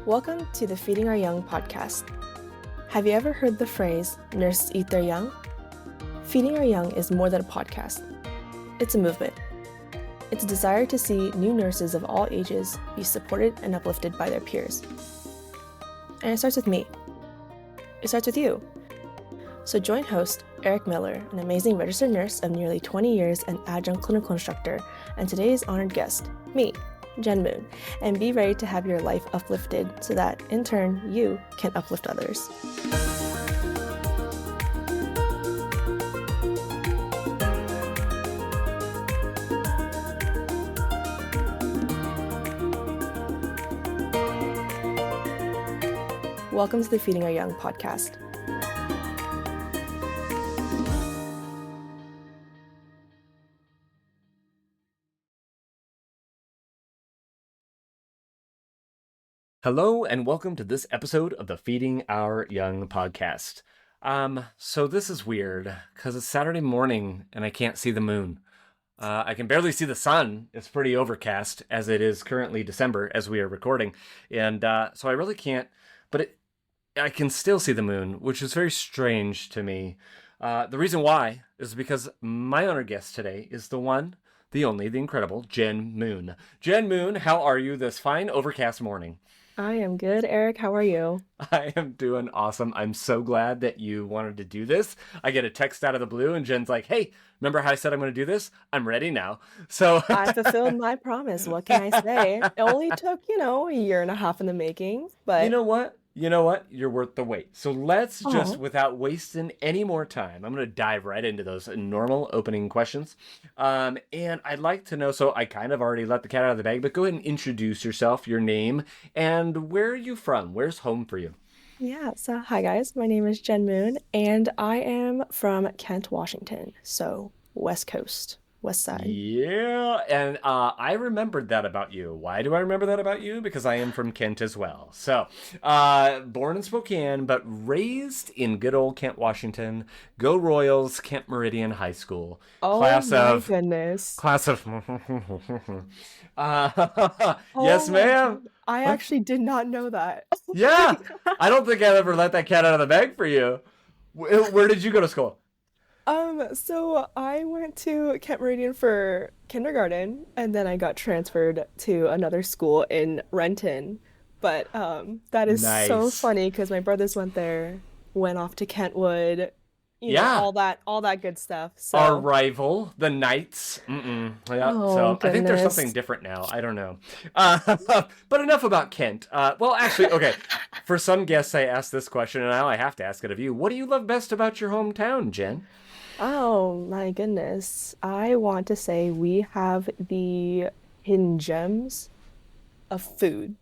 Welcome to the Feeding Our Young podcast. Have you ever heard the phrase, nurses eat their young? Feeding Our Young is more than a podcast. It's a movement. It's a desire to see new nurses of all ages be supported and uplifted by their peers. And it starts with me. It starts with you. So join host Eric Miller, an amazing registered nurse of nearly 20 years and adjunct clinical instructor, and today's honored guest, me, Jenn Moon, and be ready to have your life uplifted so that, in turn, you can uplift others. Welcome to the Feeding Our Young podcast. Hello and welcome to this episode of the Feeding Our Young podcast. So this is weird because it's Saturday morning and I can't see the moon. I can barely see the sun. It's pretty overcast as it is currently December as we are recording. And so I really can't, but I can still see the moon, which is very strange to me. The reason why is because my honored guest today is the one, the only, the incredible Jenn Moon. Jenn Moon, how are you this fine overcast morning? I am good, Eric. How are you? I am doing awesome. I'm so glad that you wanted to do this. I get a text out of the blue and Jen's like, hey, remember how I said I'm going to do this? I'm ready now. So I fulfilled my promise. What can I say? It only took, a year and a half in the making, but you know what? You're worth the wait. So let's just, without wasting any more time, I'm going to dive right into those normal opening questions. And I'd like to know, so I kind of already let the cat out of the bag, but go ahead and introduce yourself, your name, and where are you from? Where's home for you? Yeah, so hi guys, my name is Jenn Moon, and I am from Kent, Washington, so West Coast. West Side. Yeah, and I remembered that about you. Why do I remember that about you? Because I am from Kent as well. So, born in Spokane, but raised in good old Kent, Washington. Go Royals, Kent Meridian High School. Oh goodness. Class of... yes, ma'am. I actually did not know that. Yeah, I don't think I'd ever let that cat out of the bag for you. Where did you go to school? So I went to Kent Meridian for kindergarten, and then I got transferred to another school in Renton. But that is so funny because my brothers went off to Kentwood, all that good stuff. So our rival, the Knights. Yeah, so I think there's something different now. I don't know. But enough about Kent. Well, actually, okay. For some guests, I asked this question, and now I have to ask it of you. What do you love best about your hometown, Jenn? Oh my goodness. I want to say we have the hidden gems of food.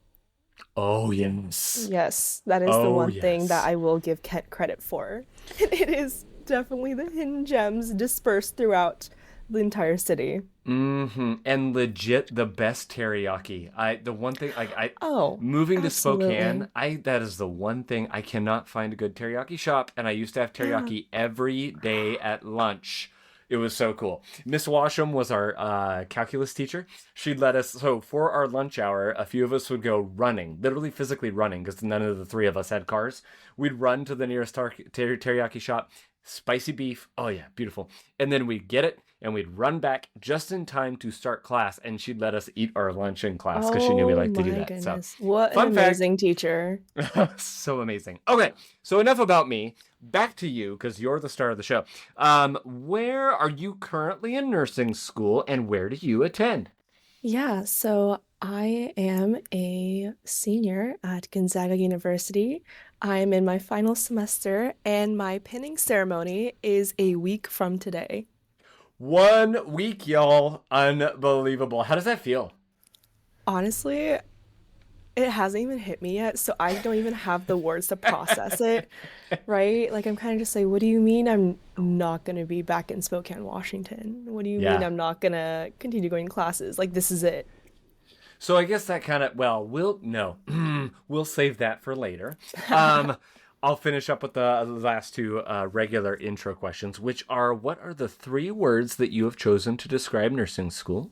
Oh, yes. Yes, that is the one thing that I will give Kent credit for. It is definitely the hidden gems dispersed throughout the entire city. And legit the best teriyaki. Moving to Spokane, that is the one thing I cannot find a good teriyaki shop, and I used to have teriyaki every day at lunch. It was so cool. Miss Washam was our calculus teacher. She'd let us, so for our lunch hour, a few of us would go running, literally physically running, because none of the three of us had cars. We'd run to the nearest teriyaki shop, spicy beef, oh yeah, beautiful. And then we'd get it, and we'd run back just in time to start class, and she'd let us eat our lunch in class because she knew we liked to do that. Goodness. So, what an amazing teacher. So amazing. Okay, so enough about me. Back to you, because you're the star of the show. Where are you currently in nursing school, and where do you attend? Yeah, so I am a senior at Gonzaga University. I'm in my final semester, and my pinning ceremony is a week from today. 1 week, y'all. Unbelievable. How does that feel? Honestly, it hasn't even hit me yet, so I don't even have the words to process it, right? Like, I'm kind of just like, what do you mean I'm not going to be back in Spokane, Washington? What do you mean I'm not going to continue going to classes? Like, this is it. So I guess that kind of, we'll save that for later. I'll finish up with the last two regular intro questions, which are, what are the 3 words that you have chosen to describe nursing school?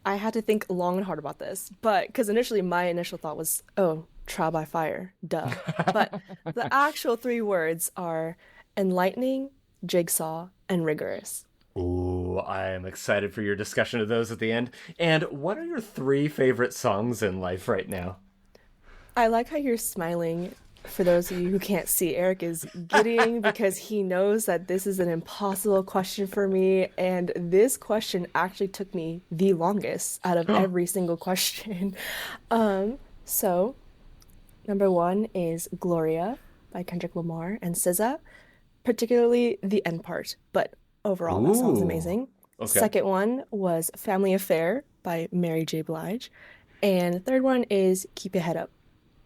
I had to think long and hard about this, but because initially my initial thought was, oh, trial by fire, duh. But the actual three words are enlightening, jigsaw, and rigorous. Ooh, I am excited for your discussion of those at the end. And what are your three favorite songs in life right now? I like how you're smiling. For those of you who can't see, Eric is giddying because he knows that this is an impossible question for me. And this question actually took me the longest out of every single question. So number one is Gloria by Kendrick Lamar and SZA, particularly the end part, but overall that song's Ooh, amazing. okay. Second one was Family Affair by Mary J. Blige. And the third one is Keep Your Head Up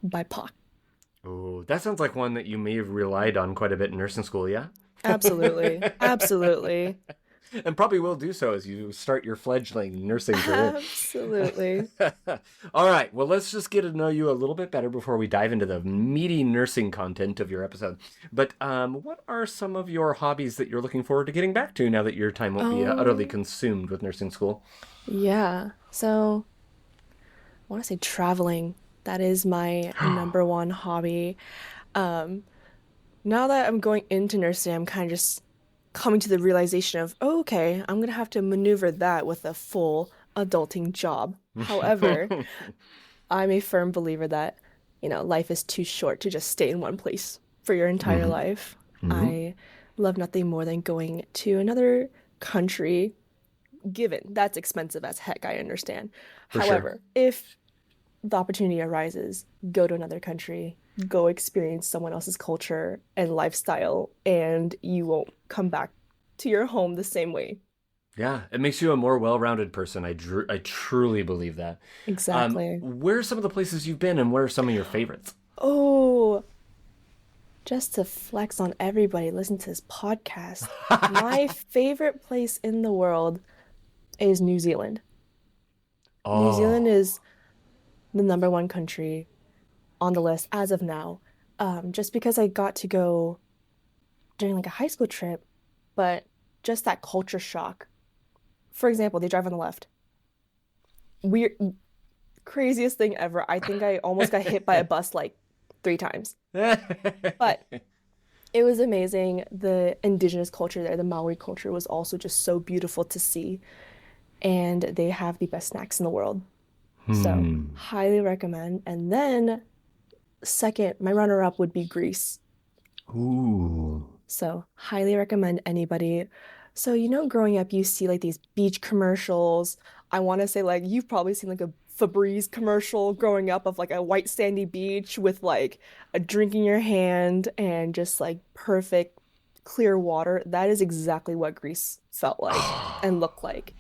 by Pac. Ooh, that sounds like one that you may have relied on quite a bit in nursing school, yeah? Absolutely. Absolutely. And probably will do so as you start your fledgling nursing career. Absolutely. All right, well, let's just get to know you a little bit better before we dive into the meaty nursing content of your episode. But what are some of your hobbies that you're looking forward to getting back to now that your time won't be utterly Um, consumed with nursing school? yeah. So I want to say traveling. That is my number one hobby. Um, Now that I'm going into nursing, I'm kind of just coming to the realization of, oh, okay, I'm gonna have to maneuver that with a full adulting job. However, I'm a firm believer that, life is too short to just stay in one place for your entire Hmm. life. Hmm. I love nothing more than going to another country, given that's expensive as heck, I understand. For sure. However, if the opportunity arises, go to another country, go experience someone else's culture and lifestyle, and you won't come back to your home the same way. Yeah, it makes you a more well-rounded person. I truly believe that. Exactly. Where are some of the places you've been, and where are some of your favorites? Oh, just to flex on everybody, listen to this podcast. My favorite place in the world is New Zealand. New Zealand Oh, is the number one country on the list as of now. Just because I got to go during like a high school trip, but just that culture shock. For example, they drive on the left. Weird, craziest thing ever. I think I almost got hit by a bus like three times. But it was amazing. The indigenous culture there, the Maori culture, was also just so beautiful to see. And they have the best snacks in the world. So, hmm. highly recommend. And then, second, my runner-up would be Greece. Ooh. So, highly recommend anybody. So, growing up, you see like these beach commercials. I want to say, like, you've probably seen like a Febreze commercial growing up of like a white sandy beach with like a drink in your hand and just like perfect clear water. That is exactly what Greece felt like and looked like.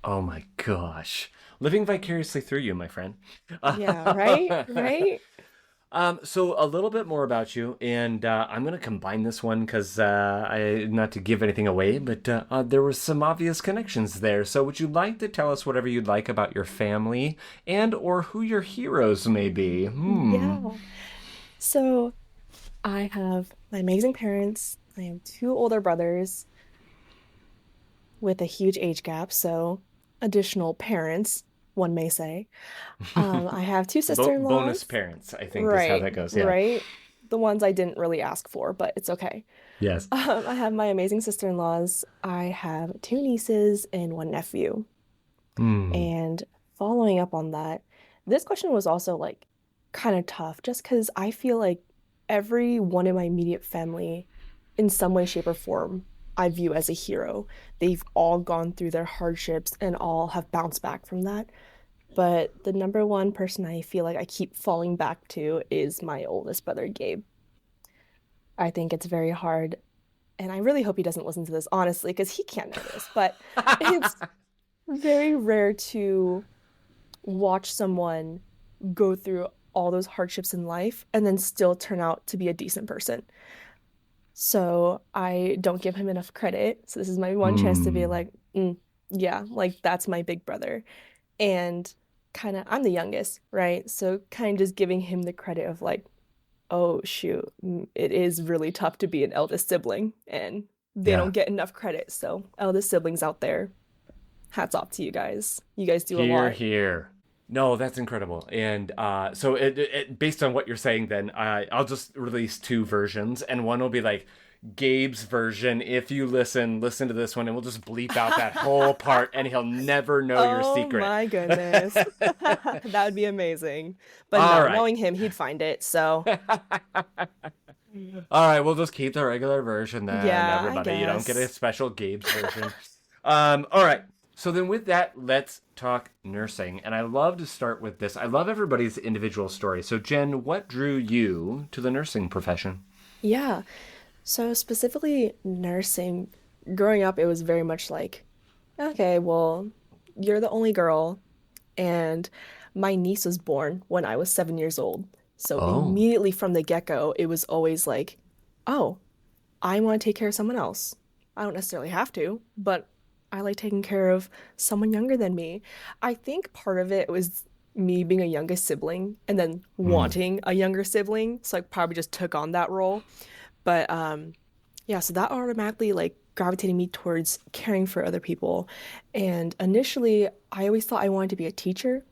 Oh my gosh. Living vicariously through you, my friend. Yeah, right? Right? So a little bit more about you, and I'm going to combine this one because not to give anything away, but there were some obvious connections there. So would you like to tell us whatever you'd like about your family and or who your heroes may be? Hmm. Yeah. So I have my amazing parents. I have two older brothers with a huge age gap, so additional parents, one may say. I have two Bonus sister-in-laws. parents, I think, is how Right, that goes. Yeah. right. The ones I didn't really ask for, but it's okay. Yes. I have my amazing sister-in-laws. I have two nieces and one nephew. Hmm. And following up on that, this question was also like kind of tough just because I feel like everyone in my immediate family, in some way, shape, or form, I view as a hero. They've all gone through their hardships and all have bounced back from that. But the number one person I feel like I keep falling back to is my oldest brother, Gabe. I think it's very hard, and I really hope he doesn't listen to this, honestly, because he can't know this, but it's very rare to watch someone go through all those hardships in life and then still turn out to be a decent person. So I don't give him enough credit. So this is my one chance to be Hmm. like, yeah, like that's my big brother. And kind of, I'm the youngest, right? So kind of just giving him the credit of like, oh shoot, it is really tough to be an eldest sibling and they don't Yeah. get enough credit. So eldest siblings out there, hats off to you guys. You guys do a Here, lot. here. No, that's incredible. And so based on what you're saying, then I'll just release two versions, and one will be like Gabe's version. If you listen to this one, and we'll just bleep out that whole part, and he'll never know your Oh secret. my goodness. That would be amazing. But All no, right. knowing him, he'd find it. So, All right, we'll just keep the regular version then, yeah, I everybody. You don't get a guess. special Gabe's version. All right. So then with that, let's talk nursing. And I love to start with this. I love everybody's individual story. So Jen, what drew you to the nursing profession? Yeah. So, specifically, nursing, growing up, it was very much like, okay, well, you're the only girl, and my niece was born when I was 7 years old. So, Oh. immediately from the get-go, it was always like, oh, I want to take care of someone else. I don't necessarily have to, but I like taking care of someone younger than me. I think part of it was me being a youngest sibling and then Hmm. wanting a younger sibling. So I probably just took on that role. But yeah, so that automatically like gravitated me towards caring for other people. And initially, I always thought I wanted to be a teacher.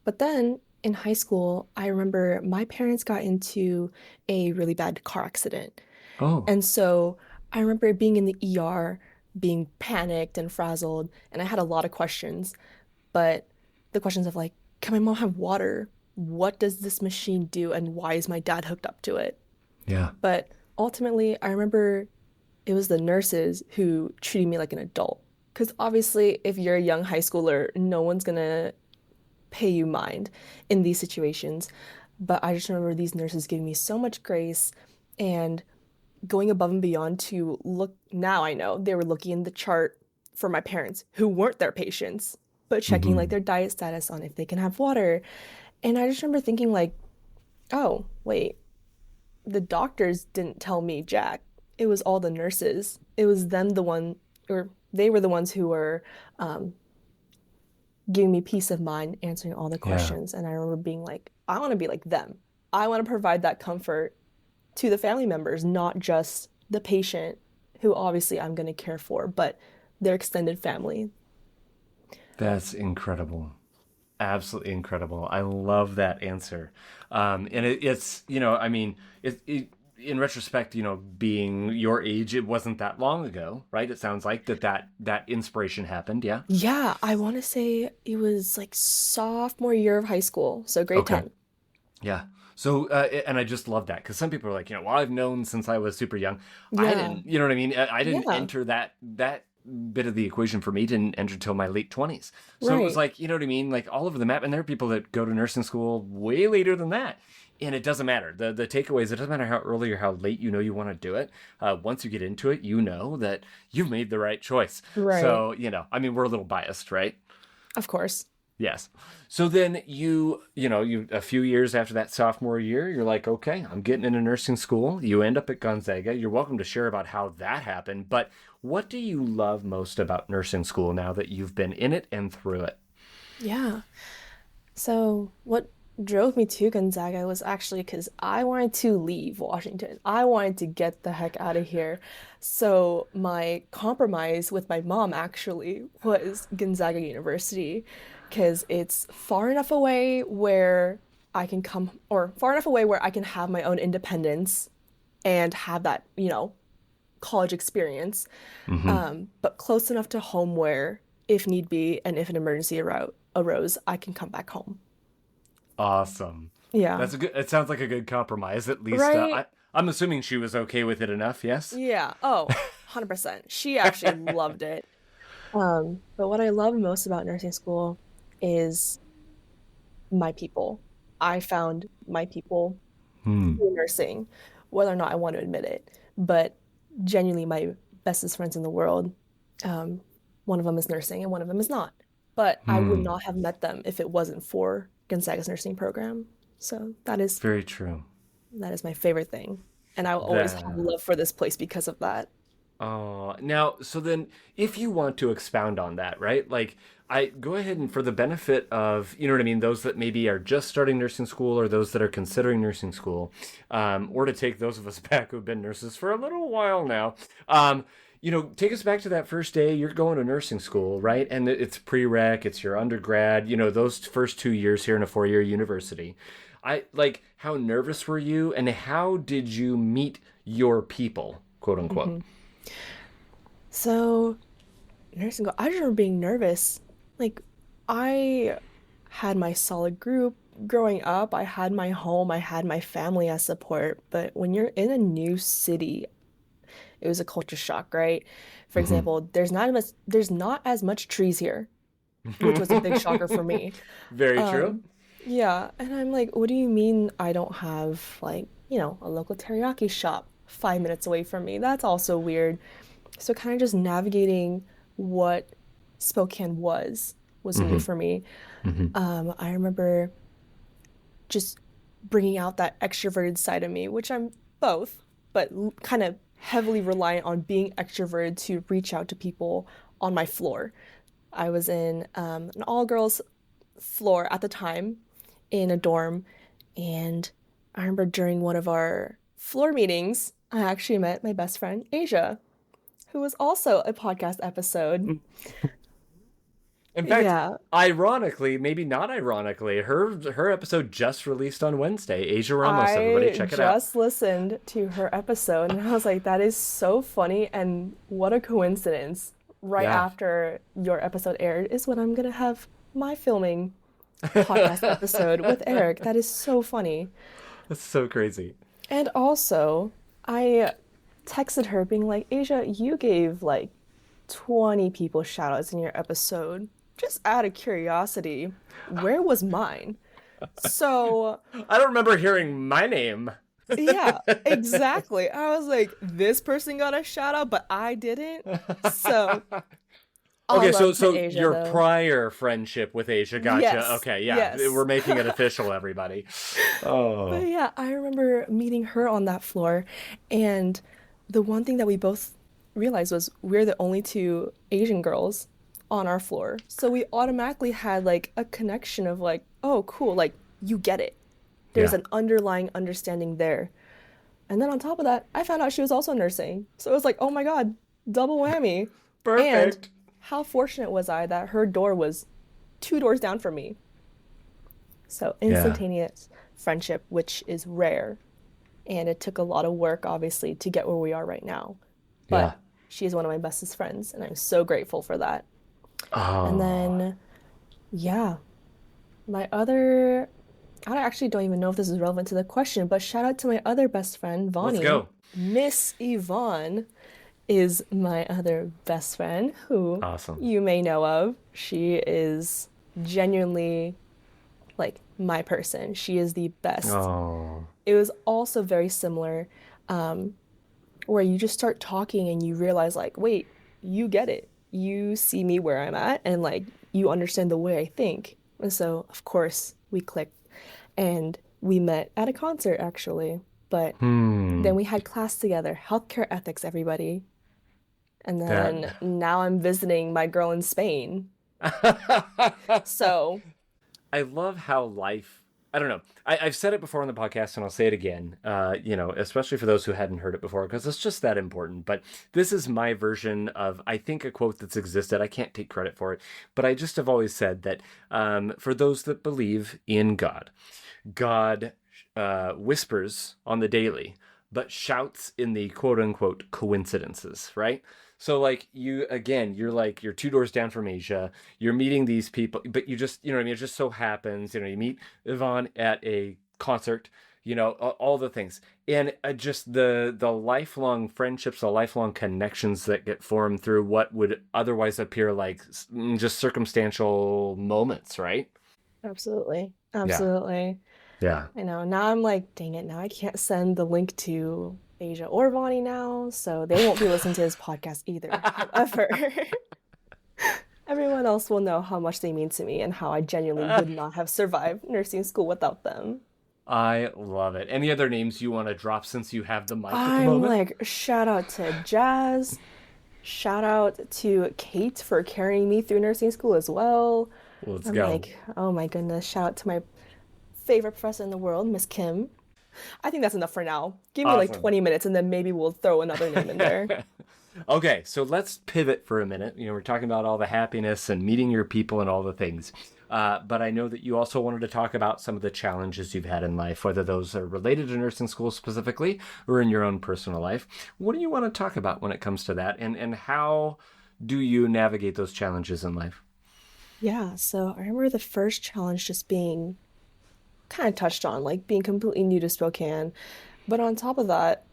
But then in high school, I remember my parents got into a really bad car accident. Oh. And so I remember being in the ER, being panicked and frazzled, and I had a lot of questions. But the questions of like, can my mom have water? What does this machine do? And why is my dad hooked up to it? Yeah. But ultimately, I remember it was the nurses who treated me like an adult. Because obviously, if you're a young high schooler, no one's gonna pay you mind in these situations. But I just remember these nurses giving me so much grace and going above and beyond to look. Now I know they were looking in the chart for my parents who weren't their patients, but checking like Hmm. their diet status on if they can have water. And I just remember thinking like, oh, wait, the doctors didn't tell me Jack. It was all the nurses. It was them the one, or they were the ones who were um, giving me peace of mind, answering all the Yeah. questions. And I remember being like, I want to be like them. I want to provide that comfort to the family members, not just the patient who obviously I'm going to care for, but their extended family. That's incredible. Absolutely incredible. I love that answer. And it's, I mean, in retrospect, being your age, it wasn't that long ago, right? It sounds like that inspiration happened. Yeah. Yeah, I want to say it was like sophomore year of high school, so grade Okay. 10. Yeah. So, and I just love that because some people are like, well, I've known since I was super young. I Yeah, didn't, you know what I mean? I didn't yeah, enter that bit of the equation for me didn't enter till my late 20s. So it was right. like, you know what I mean? Like all over the map. And there are people that go to nursing school way later than that. And it doesn't matter. The takeaway is it doesn't matter how early or how late you know you want to do it. Once you get into it, you know that you've made the right choice. Right. So, I mean, we're a little biased, right? Of course. Yes. So then you a few years after that sophomore year, you're like, okay, I'm getting into nursing school. You end up at Gonzaga. You're welcome to share about how that happened. But what do you love most about nursing school now that you've been in it and through it? Yeah. So, what drove me to Gonzaga was actually because I wanted to leave Washington. I wanted to get the heck out of here. So, my compromise with my mom actually was Gonzaga University because it's far enough away where I can come, or far enough away where I can have my own independence and have that, college experience, Hmm. but close enough to home where, if need be, and if an emergency arose, I can come back home. Awesome. Yeah. It sounds like a good compromise. At least Right? I'm assuming she was okay with it enough. Yes. Yeah. Oh, 100%. She actually loved it. But what I love most about nursing school is my people. I found my people Hmm. through nursing, whether or not I want to admit it. But genuinely, my bestest friends in the world, um, one of them is nursing and one of them is not. But I would Hmm. not have met them if it wasn't for Gonzaga's nursing program. So Very true. that is my favorite thing. And I will always have That. love for this place because of that. Oh, now, so then if you want to expound on that, right? Like, I go ahead and for the benefit of, you know what I mean, those that maybe are just starting nursing school or those that are considering nursing school, or to take those of us back who've been nurses for a little while now, um, take us back to that first day. You're going to nursing school, right? And it's prereq, it's your undergrad, those first 2 years here in a 4-year university. How nervous were you, and how did you meet your people, quote unquote? Mm-hmm. So, nursing school, I just remember being nervous. Like, I had my solid group growing up. I had my home, I had my family as support. But when you're in a new city, it was a culture shock, right? For example, there's not as much trees here, which was a big shocker for me. Very true. Um, yeah, and I'm like, what do you mean I don't have a local teriyaki shop 5 minutes away from me? That's also weird. So kind of just navigating what Spokane was new for me. I remember just bringing out that extroverted side of me, which I'm both, but kind of heavily reliant on being extroverted to reach out to people on my floor. I was in an all girls floor at the time in a dorm, and I remember during one of our floor meetings, I actually met my best friend, Asia, who was also a podcast episode. In fact, Yeah, ironically, maybe not ironically, her episode just released on Wednesday. Asia Ramos, everybody I check it out. just listened to her episode and I was like, that is so funny and what a coincidence. Right Yeah. after your episode aired is when I'm gonna have my filming podcast episode with Eric. That is so funny. That's so crazy. And also, I texted her being like, Asia, you gave like 20 people shout outs in your episode. Just out of curiosity, where was mine? So, I don't remember hearing my name. yeah, exactly. I was like, this person got a shout out, but I didn't. So, all Okay, love so to Asia, your though. prior friendship with Asia, gotcha. Yes, Okay, yeah, yes. we're making it official, everybody. But Oh, yeah, I remember meeting her on that floor, and the one thing that we both realized was we're the only two Asian girls on our floor. So we automatically had like a connection of like, oh, cool, like you get it. There's yeah, an underlying understanding there. And then on top of that, I found out she was also nursing. So it was like, oh my God, double whammy. And perfect. how fortunate was I that her door was 2 doors down from me. So Yeah, instantaneous friendship, which is rare. And it took a lot of work, obviously, to get where we are right now. yeah. But she is one of my bestest friends, and I'm so grateful for that. And Oh, then, yeah, my other, I actually don't even know if this is relevant to the question, but shout out to my other best friend, let's Vani. go. Miss Yvonne is my other best friend, who Awesome. you may know of. She is genuinely like my person. She is the best. Oh, It was also very similar, where you just start talking and you realize, like, wait, you get it. You see me where I'm at, and like, you understand the way I think. And so, of course, we clicked and we met at a concert actually. But then hmm. we had class together, healthcare ethics, everybody. And then That. now I'm visiting my girl in Spain. So, I love how life. I don't know. I've said it before on the podcast, and I'll say it again. Especially for those who hadn't heard it before, because it's just that important. But this is my version of, I think, a quote that's existed. I can't take credit for it, but I just have always said that for those that believe in God, God whispers on the daily, but shouts in the quote unquote coincidences, right? So like you're like you're 2 doors down from Asia, you're meeting these people, but you just, you know what I mean? It just so happens, you meet Yvonne at a concert, all the things. And just the lifelong friendships, the lifelong connections that get formed through what would otherwise appear like just circumstantial moments, right? absolutely. Yeah. Absolutely. Yeah. I know. Now I'm like, dang it, now I can't send the link to Asia or Vonnie now, so they won't be listening to this podcast either. However, everyone else will know how much they mean to me and how I genuinely would not have survived nursing school without them. I love it. Any other names you want to drop since you have the mic at the I'm moment? like, shout out to Jazz, shout out to Kate for carrying me through nursing school as well. Let's I'm go. like, oh my goodness, shout out to my favorite professor in the world, Miss Kim. I think that's enough for now. Give me like Awesome. 20 minutes and then maybe we'll throw another name in there. Okay, so let's pivot for a minute. We're talking about all the happiness and meeting your people and all the things. But I know that you also wanted to talk about some of the challenges you've had in life, whether those are related to nursing school specifically or in your own personal life. What do you want to talk about when it comes to that? And how do you navigate those challenges in life? Yeah, so I remember the first challenge just being kind of touched on, like being completely new to Spokane. But on top of that,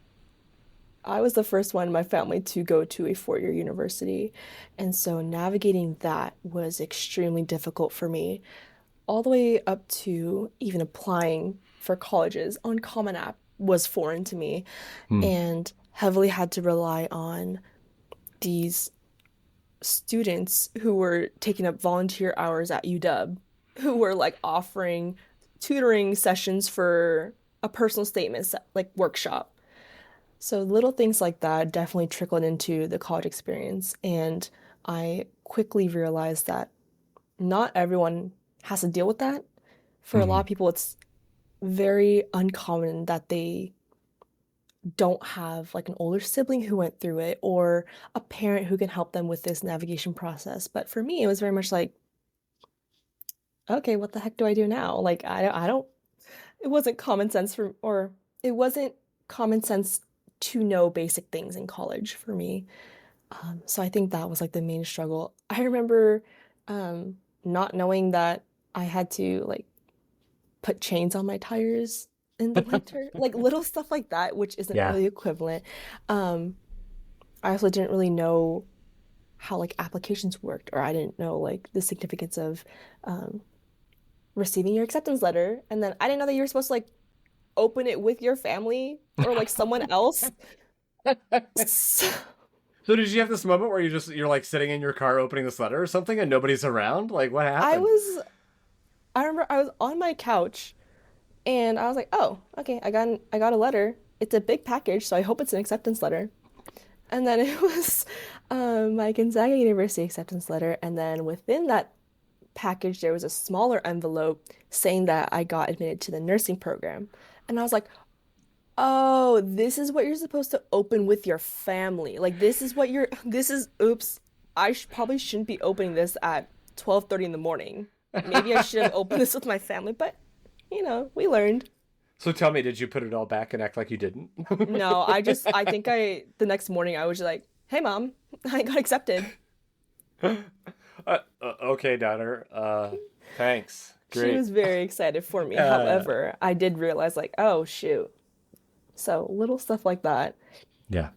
I was the first one in my family to go to a four-year university. And so navigating that was extremely difficult for me, all the way up to even applying for colleges on Common App was foreign to me Hmm. and heavily had to rely on these students who were taking up volunteer hours at UW, who were like offering tutoring sessions for a personal statement like workshop. So little things like that definitely trickled into the college experience. And I quickly realized that not everyone has to deal with that. For a lot of Hmm. people, it's very uncommon that they don't have like an older sibling who went through it or a parent who can help them with this navigation process. But for me, it was very much like, okay, what the heck do I do now? Like, I don't, it wasn't common sense or it wasn't common sense to know basic things in college for me. So I think that was like the main struggle. I remember um, not knowing that I had to like put chains on my tires in the winter, like little stuff like that, which isn't Yeah. really equivalent. Um, I also didn't really know how like applications worked, or I didn't know like the significance of um, receiving your acceptance letter, and then I didn't know that you were supposed to like open it with your family or like someone else. So So did you have this moment where you're like sitting in your car opening this letter or something and nobody's around? Like what I happened? was, I remember I was on my couch and I was like, oh, okay, I got a letter. It's a big package, so I hope it's an acceptance letter. And then it was my Gonzaga University acceptance letter, and then within that package there was a smaller envelope saying that I got admitted to the nursing program. And I was like, oh, this is what you're supposed to open with your family. Like this is what you're this is oops. Probably shouldn't be opening this at 12:30 in the morning. Maybe I should have opened this with my family, but we learned. So tell me, did you put it all back and act like you didn't? No, I think the next morning I was just like, "Hey mom, I got accepted." Okay, daughter. Thanks. She Great. was very excited for me. Uh, However, I did realize like, "Oh shoot." So, little stuff like that. yeah.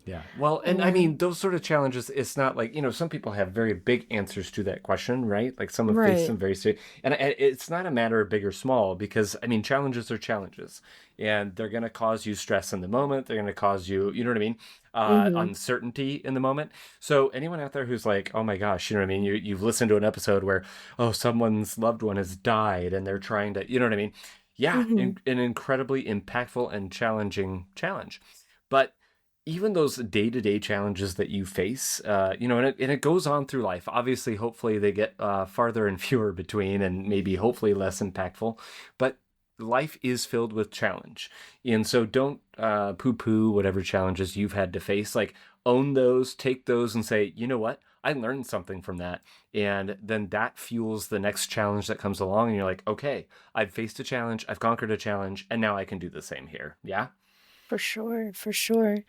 Yeah. Well, and I Yeah. mean, those sort of challenges, it's not like, some people have very big answers to that question, right? Like some have faced Right. some very serious, and it's not a matter of big or small because, I mean, challenges are challenges and they're going to cause you stress in the moment. They're going to cause you, you know what I mean? Mm-hmm. Uncertainty in the moment. So anyone out there who's like, oh my gosh, you know what I mean? You've listened to an episode where, oh, someone's loved one has died and they're trying to, you know what I mean? Yeah, Mm-hmm. an incredibly impactful and challenging challenge. But even those day-to-day challenges that you face, and it goes on through life. Obviously, hopefully they get farther and fewer between and maybe hopefully less impactful, but life is filled with challenge. And so don't poo-poo whatever challenges you've had to face. Like own those, take those and say, you know what? I learned something from that. And then that fuels the next challenge that comes along. And you're like, okay, I've faced a challenge, I've conquered a challenge, and now I can do the same here. Yeah? For sure, for sure.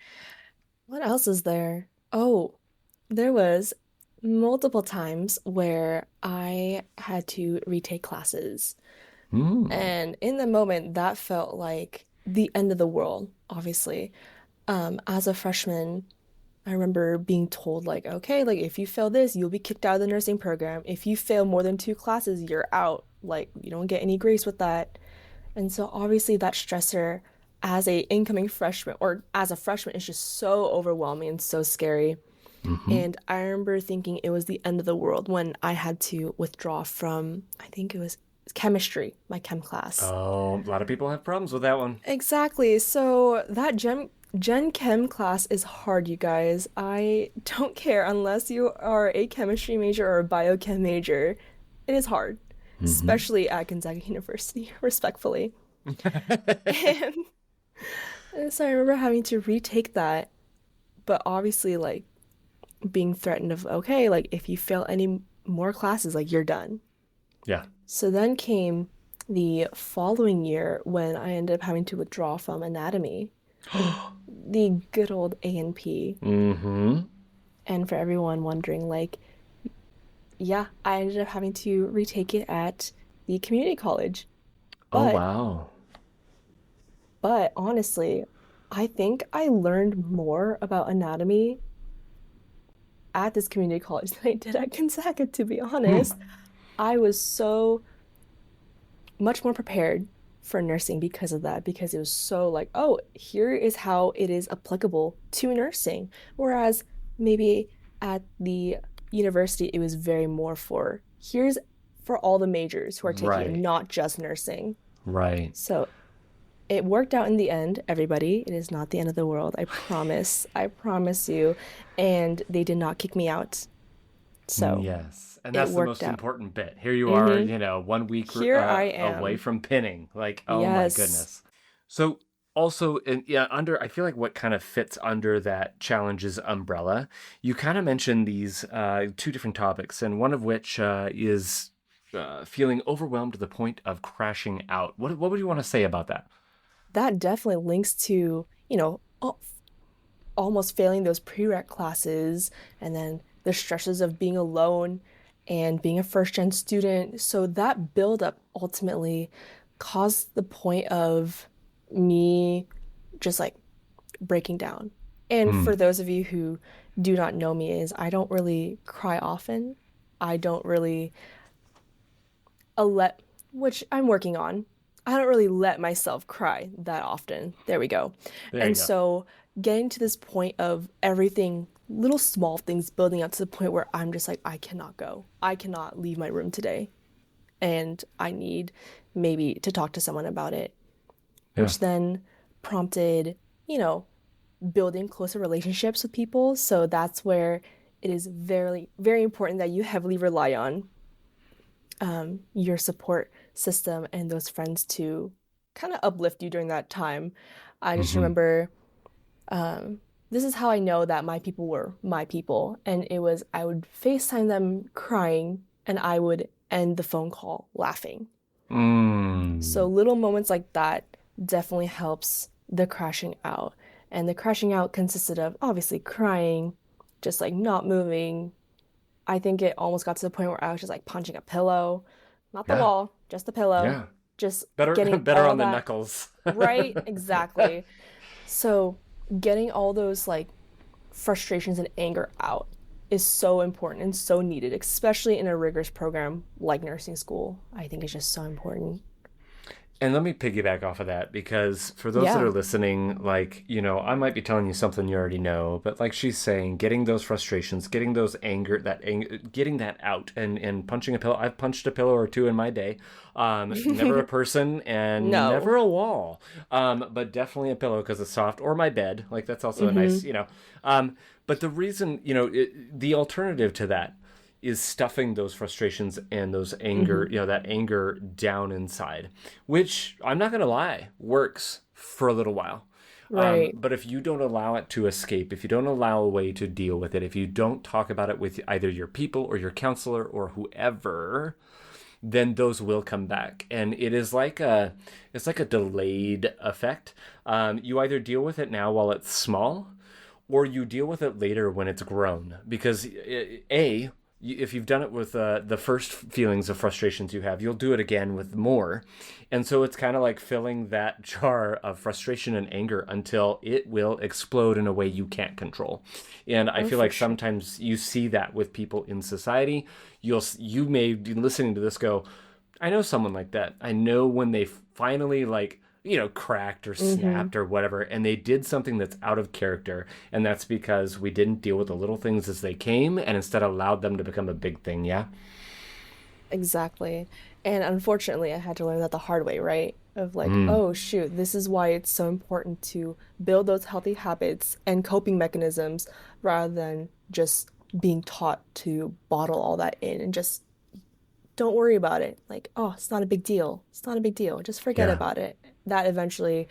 What else is there? Oh, there was multiple times where I had to retake classes. Hmm. And in the moment, that felt like the end of the world, obviously. As a freshman, I remember being told, like, okay, like if you fail this, you'll be kicked out of the nursing program. If you fail more than two classes, you're out. Like, you don't get any grace with that. And so obviously that stressor as a incoming freshman or as a freshman is just so overwhelming and so scary. Hmm. And I remember thinking it was the end of the world when I had to withdraw from, I think it was chemistry, my chem class. Oh, a lot of people have problems with that one. Exactly. So that Gen Chem class is hard, you guys. I don't care unless you are a chemistry major or a biochem major. It is hard, Hmm. especially at Gonzaga University, respectfully. And so I remember having to retake that but obviously like being threatened of, okay, like if you fail any more classes, like you're done. Yeah. So then came the following year when I ended up having to withdraw from anatomy, the good old A&P. Mm-hmm. And for everyone wondering, like, yeah, I ended up having to retake it at the community college. Oh, But, wow. but honestly, I think I learned more about anatomy at this community college than I did at Gonzaga, to be Hmm. honest. I was so much more prepared for nursing because of that, because it was so like, oh, here is how it is applicable to nursing. Whereas maybe at the university, it was very more for here's for all the majors who are taking it, Right. not just nursing. Right. So it worked out in the end, everybody. It is not the end of the world. I promise. I promise you. And they did not kick me out. So Yes. And it that's the worked most out. important bit. Here you are, Mm-hmm. 1 week Here I away am. from pinning. Like, oh my Yes. goodness. So also, and yeah, I feel like what kind of fits under that challenges umbrella, you kind of mentioned these two different topics, and one of which is feeling overwhelmed to the point of crashing out. What would you want to say about that? That definitely links to, almost failing those prereq classes and then the stresses of being alone and being a first gen student. So that buildup ultimately caused the point of me just like breaking down. And Mm. for those of you who do not know me, is I don't really cry often. I don't really let, which I'm working on. I don't really let myself cry that often. There we go. There you And go. so getting to this point of everything, little small things building up to the point where I'm just like, I cannot go. I cannot leave my room today. And I need maybe to talk to someone about it, Yeah. which then prompted, you know, building closer relationships with people. So that's where it is very, very important that you heavily rely on your support system and those friends to kind of uplift you during that time. I just Hmm. remember this is how I know that my people were my people. And it was, I would FaceTime them crying and I would end the phone call laughing. So Mm. little moments like that definitely helps the crashing out. And the crashing out consisted of obviously crying, just like not moving. I think it almost got to the point where I was just like punching a pillow, not the Yeah. wall, just the pillow, Yeah. just Better getting better all on the that knuckles. right. Exactly. So getting all those like frustrations and anger out is so important and so needed, especially in a rigorous program like nursing school. I think it's just so important. And let me piggyback off of that because for those that Yeah. are listening, like, I might be telling you something you already know, but like she's saying, getting those frustrations, getting those anger, getting that out and punching a pillow. I've punched a pillow or two in my day. Never a person and No. never a wall. But definitely a pillow because it's soft, or my bed. Like that's also a Mm-hmm. nice. But the reason, the alternative to that is stuffing those frustrations and those anger, Mm-hmm. that anger down inside, which I'm not going to lie, works for a little while. Right. But if you don't allow it to escape, if you don't allow a way to deal with it, if you don't talk about it with either your people or your counselor or whoever, then those will come back. And it's like a delayed effect. You either deal with it now while it's small, or you deal with it later when it's grown. Because if you've done it with the first feelings of frustrations you have, you'll do it again with more. And so it's kind of like filling that jar of frustration and anger until it will explode in a way you can't control. And I Oh, feel for like sure. sometimes you see that with people in society. You may be listening to this go, I know someone like that. I know when they finally cracked or Mm-hmm. snapped or whatever, and they did something that's out of character, and that's because we didn't deal with the little things as they came, and instead allowed them to become a big thing. Yeah. Exactly. And unfortunately, I had to learn that the hard way, right? Of like, Mm. oh, shoot, this is why it's so important to build those healthy habits and coping mechanisms rather than just being taught to bottle all that in and just don't worry about it. Like, oh, it's not a big deal. It's not a big deal. Just forget Yeah. about it. That eventually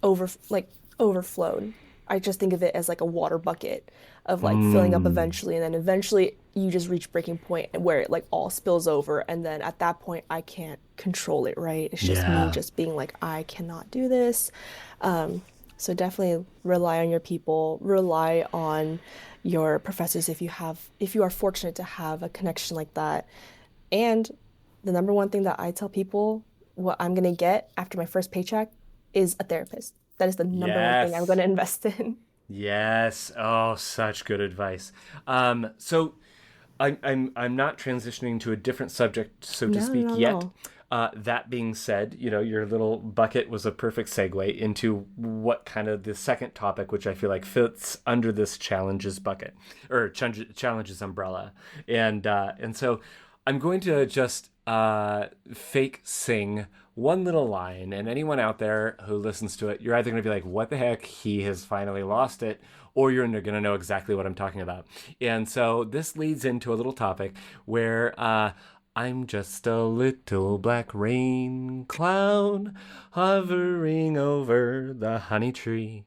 over like overflowed. I just think of it as like a water bucket of like filling up Mm. eventually, and then eventually you just reach breaking point where it like all spills over, and then at that point I can't control it, right? It's just me Yeah. just being like, I cannot do this. So definitely rely on your people, rely on your professors if you are fortunate to have a connection like that. And the number one thing that I tell people what I'm gonna get after my first paycheck is a therapist. That is the number one thing I'm Yes. gonna invest in. Yes. Oh, such good advice. So I'm not transitioning to a different subject, so to No, no, speak, no, yet. no. That being said, your little bucket was a perfect segue into what kind of the second topic, which I feel like fits under this challenges bucket or challenges umbrella, and so I'm going to just fake sing one little line, and anyone out there who listens to it, you're either going to be like, "What the heck? He has finally lost it," or you're going to know exactly what I'm talking about. And so this leads into a little topic where I'm just a little black rain cloud hovering over the honey tree.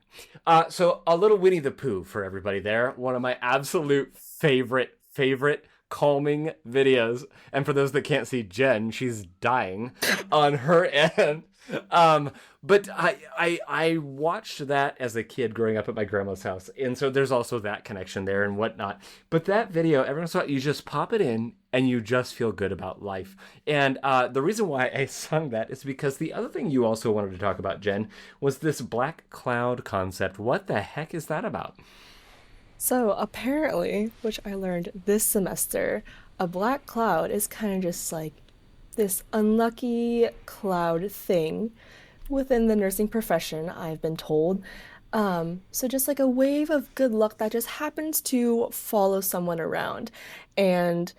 So a little Winnie the Pooh for everybody there. One of my absolute favorite calming videos. And for those that can't see Jen, she's dying on her end. But I watched that as a kid growing up at my grandma's house, and so there's also that connection there and whatnot. But that video, every once in a while, you just pop it in and you just feel good about life. And the reason why I sung that is because the other thing you also wanted to talk about, Jen, was this black cloud concept. What the heck is that about? So apparently, which I learned this semester, a black cloud is kind of just like this unlucky cloud thing within the nursing profession, I've been told. So just like a wave of good luck that just happens to follow someone around. And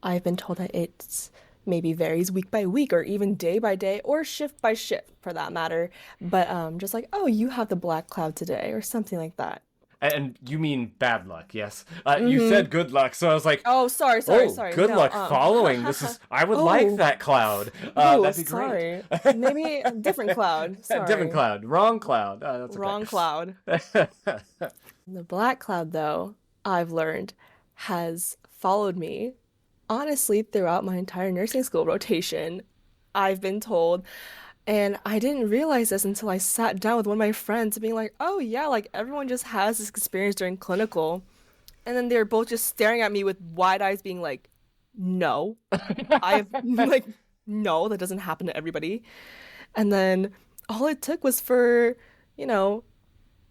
I've been told that it's maybe varies week by week or even day by day or shift by shift for that matter. But just like, oh, you have the black cloud today or something like that. And you mean bad luck, yes? You Mm-hmm. said good luck, so I was like, Oh, sorry, sorry, oh, sorry. good No, luck following. This is, I would like Oh, that cloud. oh, That'd be great. sorry. Maybe a different cloud. Different Sorry. cloud, wrong cloud. That's Wrong cloud. okay. The black cloud, though, I've learned, has followed me honestly throughout my entire nursing school rotation. I've been told. And I didn't realize this until I sat down with one of my friends being like, oh yeah, like everyone just has this experience during clinical. And then they're both just staring at me with wide eyes being like, no. I've like, no, that doesn't happen to everybody. And then all it took was for, you know,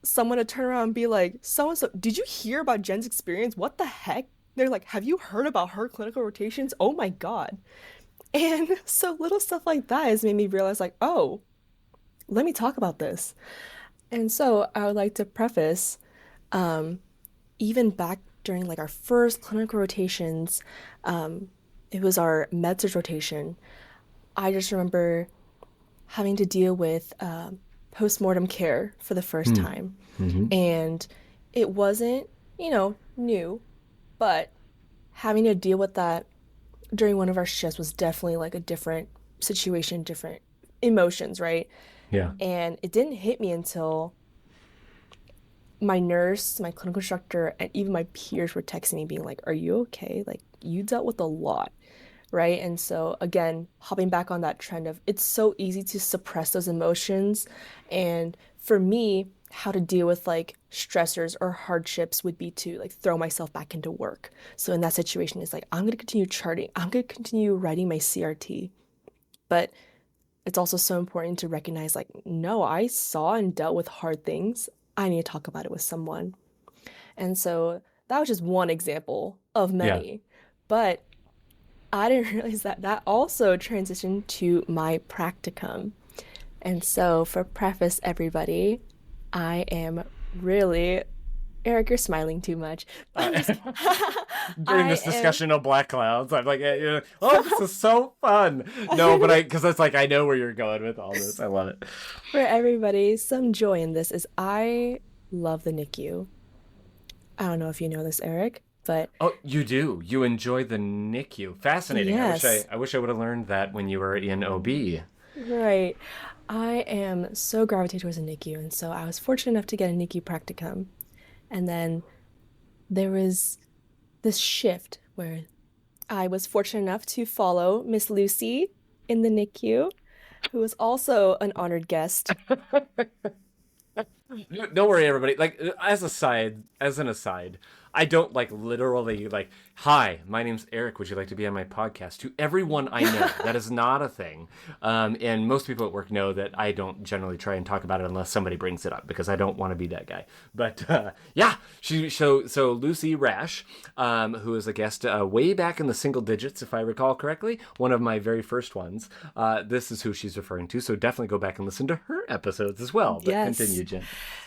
someone to turn around and be like, so and so, did you hear about Jen's experience? What the heck? They're like, have you heard about her clinical rotations? Oh my God. And so little stuff like that has made me realize, like, oh, let me talk about this. And so I would like to preface, um, even back during like our first clinical rotations, it was our med-surg rotation. I just remember having to deal with postmortem care for the first Hmm. time. Mm-hmm. And it wasn't, new, but having to deal with that during one of our shifts was definitely like a different situation, different emotions, right? Yeah. And it didn't hit me until my nurse, my clinical instructor, and even my peers were texting me being like, are you okay? Like, you dealt with a lot, right? And so, again, hopping back on that trend of it's so easy to suppress those emotions. And for me, how to deal with like stressors or hardships would be to like throw myself back into work. So in that situation, it's like, I'm going to continue charting, I'm going to continue writing my CRT. But it's also so important to recognize like, no, I saw and dealt with hard things. I need to talk about it with someone. And so that was just one example of Yeah. many. But I didn't realize that that also transitioned to my practicum. And so, for preface, everybody, I am really, Eric, you're smiling too much. I'm Uh, just kidding. during I this am, discussion of black clouds, I'm like, oh, this is so fun. No, but because it's like, I know where you're going with all this. I love it. for everybody, some joy in this is I love the NICU. I don't know if you know this, Eric, but Oh, you do. You enjoy the NICU. Fascinating. yes. I wish I would have learned that when you were in OB. Right. I am so gravitated towards a NICU, and so I was fortunate enough to get a NICU practicum. And then there was this shift where I was fortunate enough to follow Miss Lucy in the NICU, who was also an honored guest. Don't worry, everybody. Like, as an aside, I don't like literally like, hi, my name's Eric. Would you like to be on my podcast? To everyone I know, that is not a thing. And most people at work know that I don't generally try and talk about it unless somebody brings it up because I don't want to be that guy. But yeah, so Lucy Rash, who is a guest way back in the single digits, if I recall correctly, one of my very first ones. This is who she's referring to. So definitely go back and listen to her episodes as well. But Yes. continue, Jen.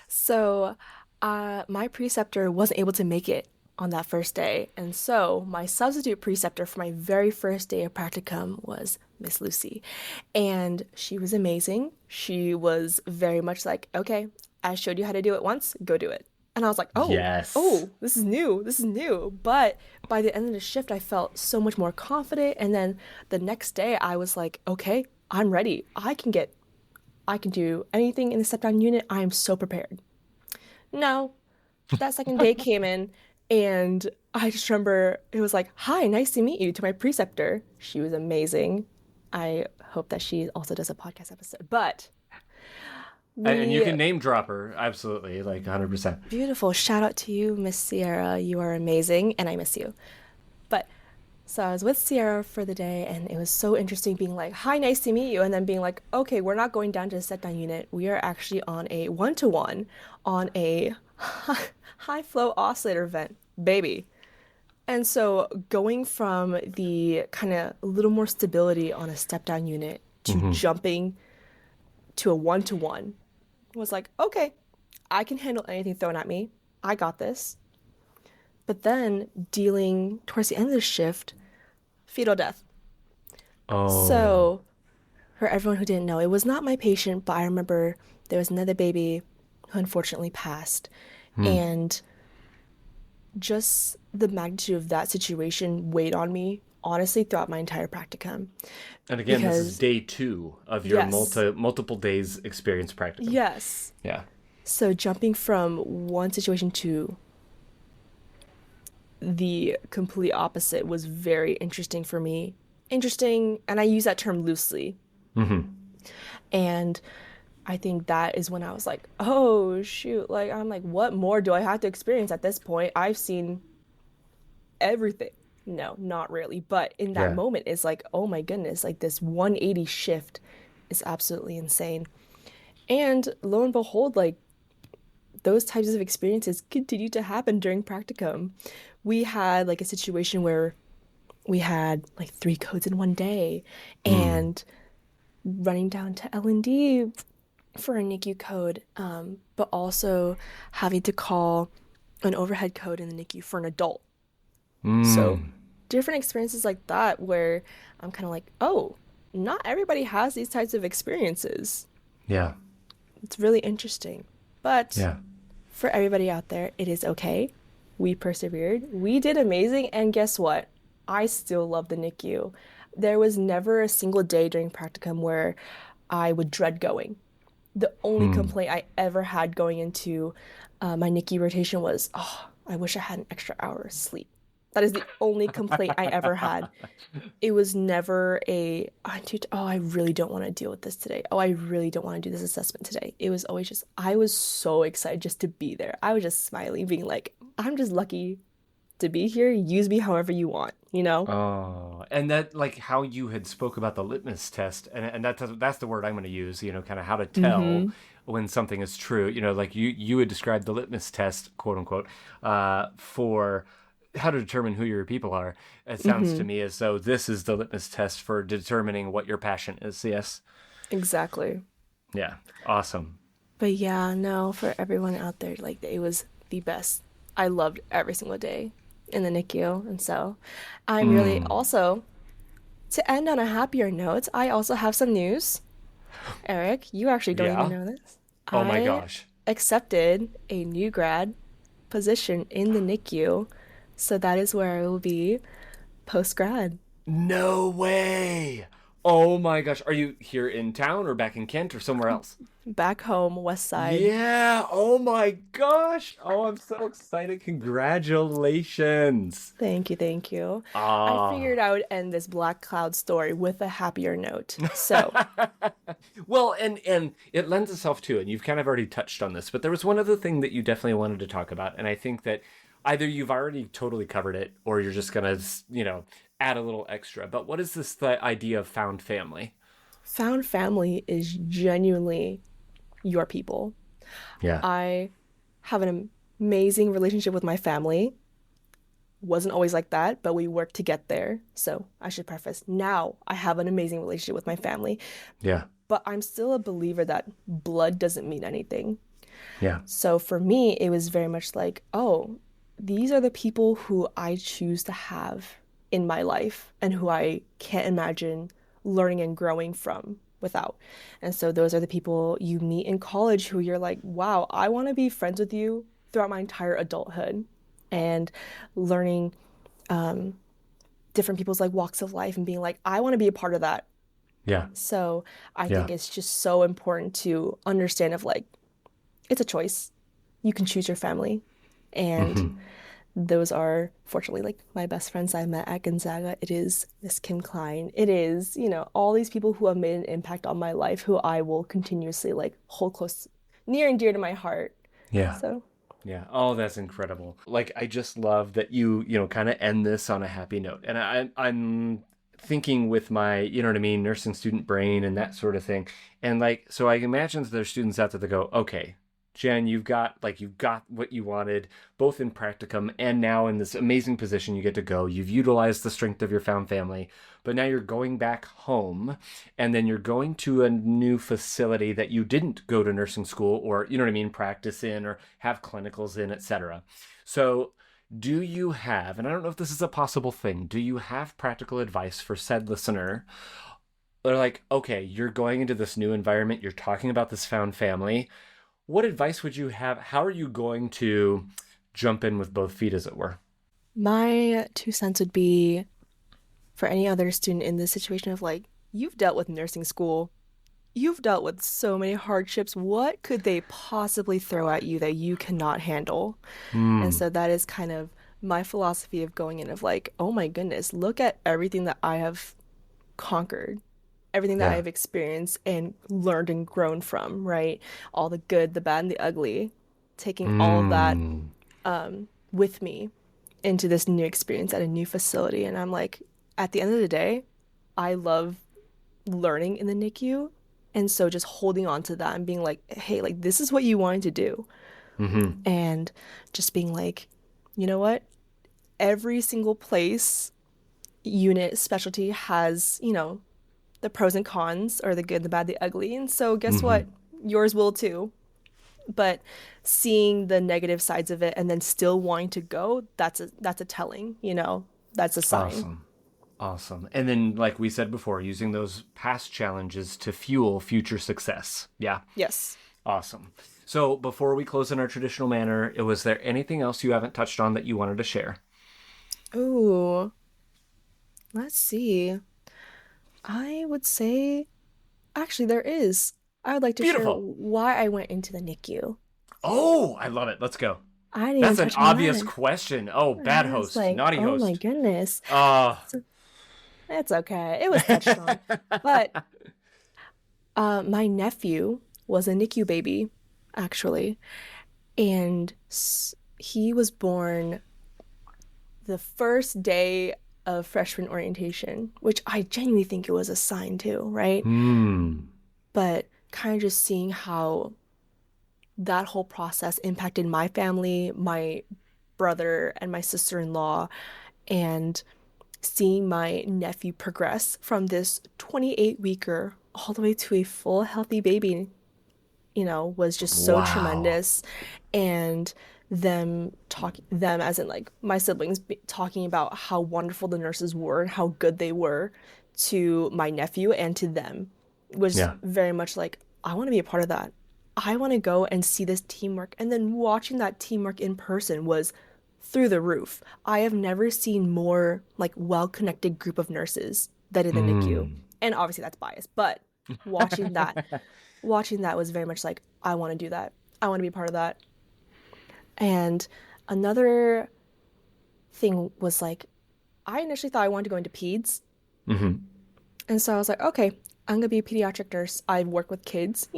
So, my preceptor wasn't able to make it on that first day. And so, my substitute preceptor for my very first day of practicum was Miss Lucy. And she was amazing. She was very much like, okay, I showed you how to do it once, go do it. And I was like, Yes. this is new. This is new. But by the end of the shift, I felt so much more confident. And then the next day, I was like, okay, I'm ready. I can do anything in the step down unit. I am so prepared. No, that second day came in, and I just remember it was like, hi, nice to meet you, to my preceptor. She was amazing. I hope that she also does a podcast episode. But And you we can name drop her, absolutely, like 100%. beautiful. Shout out to you, Miss Sierra. You are amazing, and I miss you. But so I was with Sierra for the day, and it was so interesting being like, hi, nice to meet you. And then being like, okay, we're not going down to the step down unit. We are actually on a one-to-one on a high flow oscillator vent, baby. And so going from the kind of a little more stability on a step down unit to jumping to a one-to-one was like, okay, I can handle anything thrown at me. I got this. But then dealing towards the end of the shift, fetal death. Oh. So, for everyone who didn't know, it was not my patient, but I remember there was another baby who unfortunately passed. And just the magnitude of that situation weighed on me, honestly, throughout my entire practicum. And again, this is Because, day 2 of your yes, multiple days experience practicum. yes. Yeah. So, jumping from one situation to the complete opposite was very interesting for me. Interesting, and I use that term loosely. And I think that is when I was like, oh shoot, like I'm like, what more do I have to experience at this point? I've seen everything. No, not really. But in that Yeah. moment, it's like, oh my goodness, like this 180 shift is absolutely insane. And lo and behold, like those types of experiences continue to happen during practicum. We had like a situation where we had like 3 codes in one day and running down to L&D for a NICU code, but also having to call an overhead code in the NICU for an adult. So different experiences like that where I'm kind of like, oh, not everybody has these types of experiences. Yeah. It's really interesting. But Yeah. for everybody out there, it is okay. We persevered. We did amazing. And guess what? I still love the NICU. There was never a single day during practicum where I would dread going. The only complaint I ever had going into my NICU rotation was, oh, I wish I had an extra hour of sleep. That is the only complaint I ever had. It was never I really don't want to deal with this today. Oh, I really don't want to do this assessment today. It was always just, I was so excited just to be there. I was just smiling, being like, I'm just lucky to be here. Use me however you want, you know? Oh, and that like how you had spoke about the litmus test, and that's the word I'm going to use. You know, kind of how to tell when something is true. You know, like you had described the litmus test, quote unquote, for how to determine who your people are. It sounds to me as though this is the litmus test for determining what your passion is. Yes. Exactly. Yeah. Awesome. But yeah, no, for everyone out there, like it was the best. I loved every single day in the NICU. And so I'm really also, to end on a happier note, I also have some news. Eric, you actually don't Yeah. even know this. Oh my I gosh. accepted a new grad position in the NICU. So that is where I will be post grad. No way. Oh my gosh. Are you here in town or back in Kent or somewhere else? Back home, West Side. Yeah. Oh my gosh. Oh, I'm so excited. Congratulations. Thank you, thank you. I Ah. figured I would end this Black Cloud story with a happier note. So, Well, and it lends itself to, and you've kind of already touched on this, but there was one other thing that you definitely wanted to talk about, and I think that either you've already totally covered it, or you're just gonna, add a little extra. But what is this the idea of found family? found family is genuinely your people. Yeah. I have an amazing relationship with my family. Wasn't always like that, but we worked to get there. So I should preface now I have an amazing relationship with my family, Yeah. but I'm still a believer that blood doesn't mean anything. Yeah. So for me, it was very much like, oh, these are the people who I choose to have in my life and who I can't imagine learning and growing from without. And so those are the people you meet in college who you're like, wow, I want to be friends with you throughout my entire adulthood and learning different people's like walks of life and being like, I want to be a part of that. Yeah. So I Yeah. think it's just so important to understand of like, it's a choice. You can choose your family. And Hmm. those are fortunately like my best friends I met at Gonzaga. It is Miss Kim Klein. It is, all these people who have made an impact on my life who I will continuously like hold close, near and dear to my heart. Yeah. So Yeah. Oh, that's incredible. Like, I just love that you kind of end this on a happy note. And I'm thinking with my, what I mean, nursing student brain and that sort of thing. And like, so I imagine there's students out there that go, okay, Jen, you've got what you wanted, both in practicum and now in this amazing position you get to go. You've utilized the strength of your found family, but now you're going back home, and then you're going to a new facility that you didn't go to nursing school or, what I mean, practice in or have clinicals in, etc. So do you have, and I don't know if this is a possible thing, do you have practical advice for said listener? They're like, okay, you're going into this new environment, you're talking about this found family. What advice would you have? How are you going to jump in with both feet, as it were? my 2 cents would be for any other student in this situation of like, you've dealt with nursing school. You've dealt with so many hardships. What could they possibly throw at you that you cannot handle? And Hmm. so that is kind of my philosophy of going in of like, oh my goodness, look at everything that I have conquered, everything that Yeah. I've experienced and learned and grown from, right? All the good, the bad, and the ugly, taking all of that Hmm. with me into this new experience at a new facility. And I'm like, at the end of the day, I love learning in the NICU. And so just holding on to that and being like, hey, like this is what you wanted to do. Hmm. And just being like, you know what? Every single place, unit, specialty has, the pros and cons or the good, the bad, the ugly. And so guess Hmm. what? Yours will too. But seeing the negative sides of it and then still wanting to go, that's a telling, That's a sign. Awesome. Awesome. And then, like we said before, using those past challenges to fuel future success. Yeah. Yes. Awesome. So, before we close in our traditional manner, was there anything else you haven't touched on that you wanted to share? Ooh, let's see. I would say actually there is. I would like to share Beautiful. why I went into the NICU. Oh, I love it. Let's go. I didn't even That's an touch on obvious that. question. Oh, bad I was host, like, naughty oh my host. goodness. Uh, So it's okay. It was touched on. But my nephew was a NICU baby, actually, and he was born the first day of freshman orientation, which I genuinely think it was a sign too, right? hmm. But kind of just seeing how that whole process impacted my family, my brother, and my sister-in-law, and seeing my nephew progress from this 28-weeker all the way to a full healthy baby, was just so Wow. tremendous. And them as in like my siblings talking about how wonderful the nurses were and how good they were to my nephew and to them was Yeah. very much like, I want to be a part of that. I want to go and see this teamwork. And then watching that teamwork in person was through the roof. I have never seen more like well-connected group of nurses than in the Hmm. NICU. And obviously that's biased, but watching that was very much like, I want to do that. I want to be a part of that. And another thing was like, I initially thought I wanted to go into peds. Mm-hmm. And so I was like, okay, I'm going to be a pediatric nurse. I've worked with kids,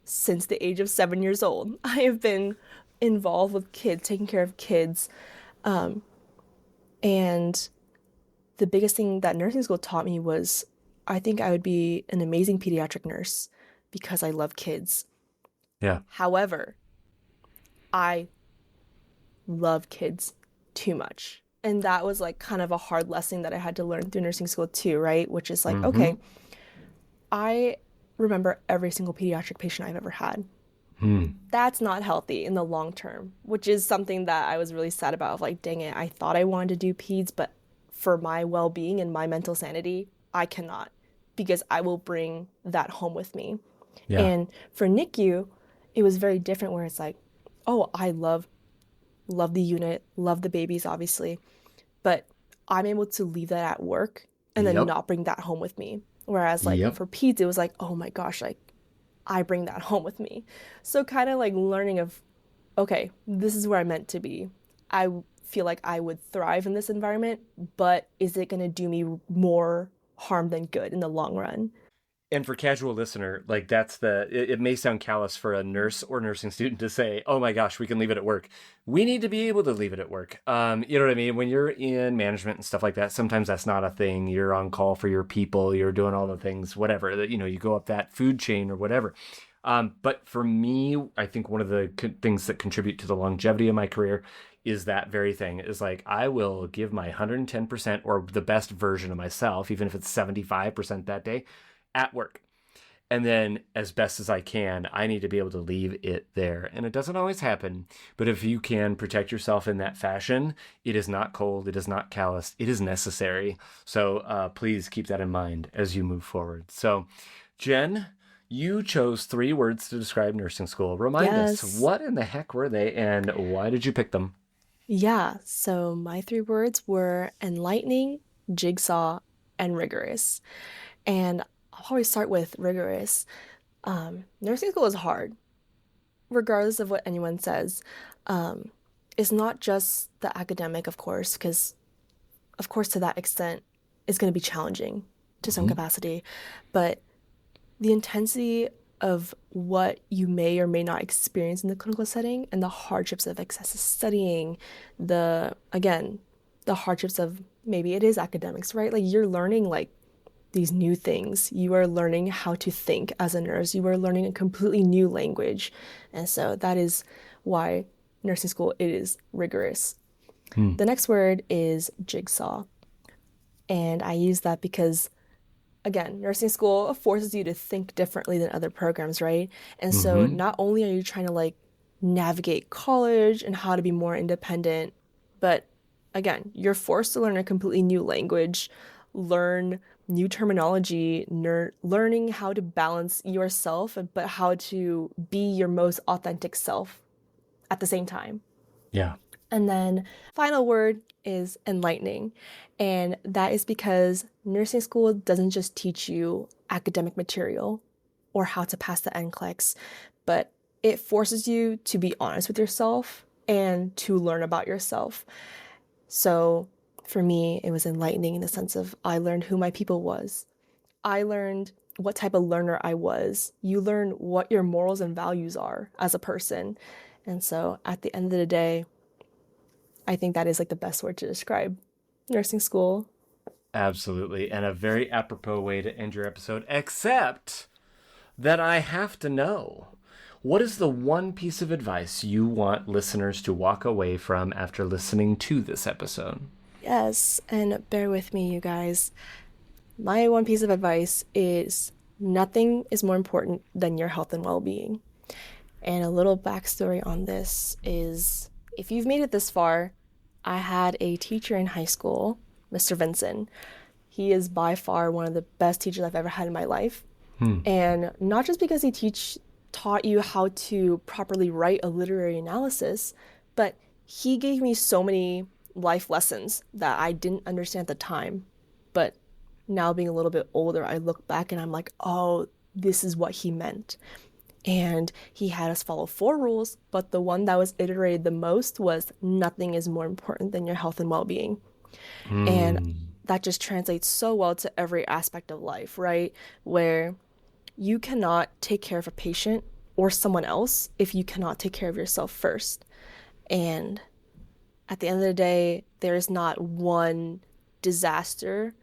since the age of 7 years old. I have been involved with kids, taking care of kids. And the biggest thing that nursing school taught me was I think I would be an amazing pediatric nurse because I love kids. Yeah. However, I love kids too much. And that was like kind of a hard lesson that I had to learn through nursing school too, right? Which is like, okay, I remember every single pediatric patient I've ever had. That's not healthy in the long term, which is something that I was really sad about. Of like, dang it, I thought I wanted to do peds, but for my well-being and my mental sanity, I cannot, because I will bring that home with me. Yeah. And for NICU, it was very different where it's like, oh, I love the unit, love the babies, obviously, but I'm able to leave that at work and then not bring that home with me. Whereas like for peds, it was like, oh my gosh, like I bring that home with me. So kind of like learning of, okay, this is where I'm meant to be. I feel like I would thrive in this environment, but is it going to do me more harm than good in the long run? And for casual listener, like it may sound callous for a nurse or nursing student to say, oh my gosh, we can leave it at work. We need to be able to leave it at work. You know what I mean? When you're in management and stuff like that, sometimes that's not a thing. You're on call for your people. You're doing all the things, whatever, that, you go up that food chain or whatever. But for me, I think one of the things that contribute to the longevity of my career is that very thing. Is like, I will give my 110% or the best version of myself, even if it's 75% that day, at work. And then as best as I can, I need to be able to leave it there. And it doesn't always happen, but if you can protect yourself in that fashion, it is not cold, it is not callous, it is necessary. So please keep that in mind as you move forward. So Jen, you chose 3 words to describe nursing school. Remind us, what in the heck were they and why did you pick them? Yeah, so my 3 words were enlightening, jigsaw, and rigorous. And I'll probably start with rigorous. Nursing school is hard, regardless of what anyone says. It's not just the academic, of course, because, of course, to that extent, it's going to be challenging to some capacity. But the intensity of what you may or may not experience in the clinical setting and the hardships of excessive studying, the hardships of maybe it is academics, right? Like you're learning like these new things. You are learning how to think as a nurse. You are learning a completely new language. And so that is why nursing school, it is rigorous. The next word is jigsaw. And I use that because, again, nursing school forces you to think differently than other programs, right? And so not only are you trying to like navigate college and how to be more independent, but again, you're forced to learn a completely new language, learn new terminology, learning how to balance yourself, but how to be your most authentic self at the same time. Yeah. And then final word is enlightening. And that is because nursing school doesn't just teach you academic material or how to pass the NCLEX, but it forces you to be honest with yourself and to learn about yourself. So for me, it was enlightening in the sense of I learned who my people was. I learned what type of learner I was. You learn what your morals and values are as a person. And so at the end of the day, I think that is like the best word to describe nursing school. Absolutely. And a very apropos way to end your episode, except that I have to know, what is the one piece of advice you want listeners to walk away from after listening to this episode? Yes, and bear with me, you guys. My one piece of advice is nothing is more important than your health and well-being. And a little backstory on this is, if you've made it this far, I had a teacher in high school, Mr. Vincent. He is by far one of the best teachers I've ever had in my life. And not just because he taught you how to properly write a literary analysis, but he gave me so many life lessons that I didn't understand at the time, but now being a little bit older, I look back and I'm like, oh, this is what he meant. And he had us follow 4 rules, but the one that was iterated the most was nothing is more important than your health and well-being. And Mm. that just translates so well to every aspect of life, right? Where you cannot take care of a patient or someone else if you cannot take care of yourself first. And at the end of the day, there is not one disaster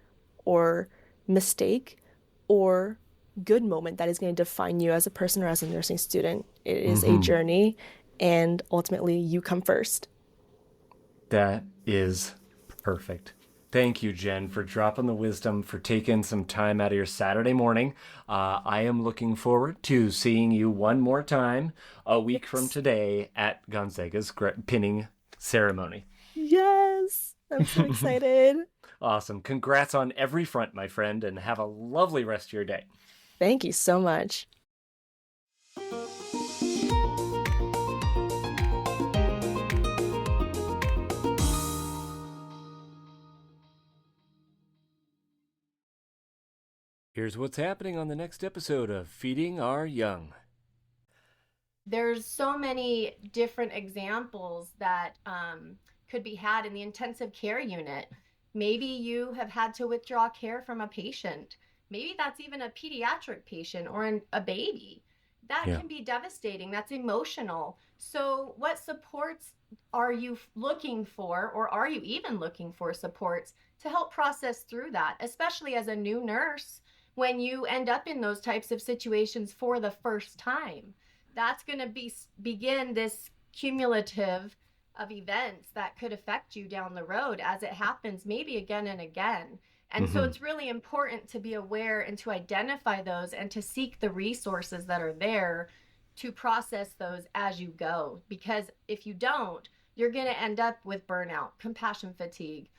or mistake or good moment that is going to define you as a person or as a nursing student. It is a Hmm. journey, and ultimately, you come first. That is perfect. Thank you, Jen, for dropping the wisdom, for taking some time out of your Saturday morning. I am looking forward to seeing you one more time a week from Yes. today at Gonzaga's pinning ceremony. Yes. I'm so excited. Awesome. Congrats on every front, my friend, and have a lovely rest of your day. Thank you so much. Here's what's happening on the next episode of Feeding Our Young. There's so many different examples that could be had in the intensive care unit. Maybe you have had to withdraw care from a patient. Maybe that's even a pediatric patient or a baby. That Yeah. can be devastating. That's emotional. So, what supports are you looking for, or are you even looking for supports to help process through that, especially as a new nurse when you end up in those types of situations for the first time? That's going to begin this cumulative of events that could affect you down the road as it happens, maybe again and again. And so it's really important to be aware and to identify those and to seek the resources that are there to process those as you go. Because if you don't, you're going to end up with burnout, compassion fatigue.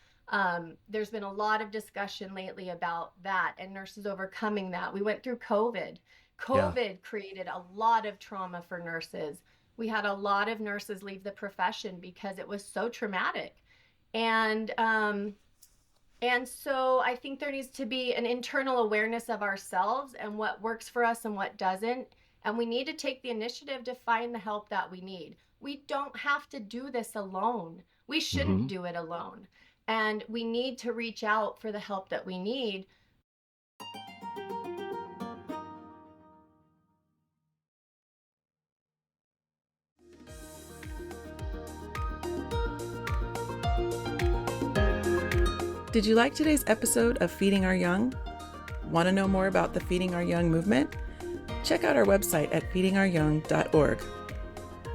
There's been a lot of discussion lately about that and nurses overcoming that. We went through COVID. Yeah. COVID created a lot of trauma for nurses. We had a lot of nurses leave the profession because it was so traumatic. And so I think there needs to be an internal awareness of ourselves and what works for us and what doesn't. And we need to take the initiative to find the help that we need. We don't have to do this alone. We shouldn't do it alone. And we need to reach out for the help that we need. Did you like today's episode of Feeding Our Young? Want to know more about the Feeding Our Young movement? Check out our website at feedingouryoung.org.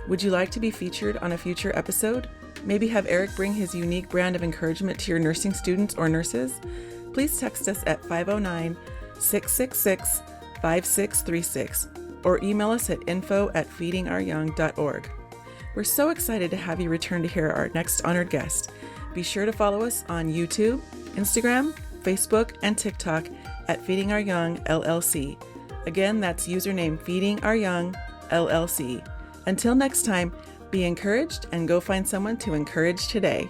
Would you like to be featured on a future episode? Maybe have Eric bring his unique brand of encouragement to your nursing students or nurses? Please text us at 509-666-5636 or email us at info@feedingouryoung.org. We're so excited to have you return to hear our next honored guest. Be sure to follow us on YouTube, Instagram, Facebook, and TikTok at Feeding Our Young LLC. Again, that's username Feeding Our Young LLC. Until next time, be encouraged and go find someone to encourage today.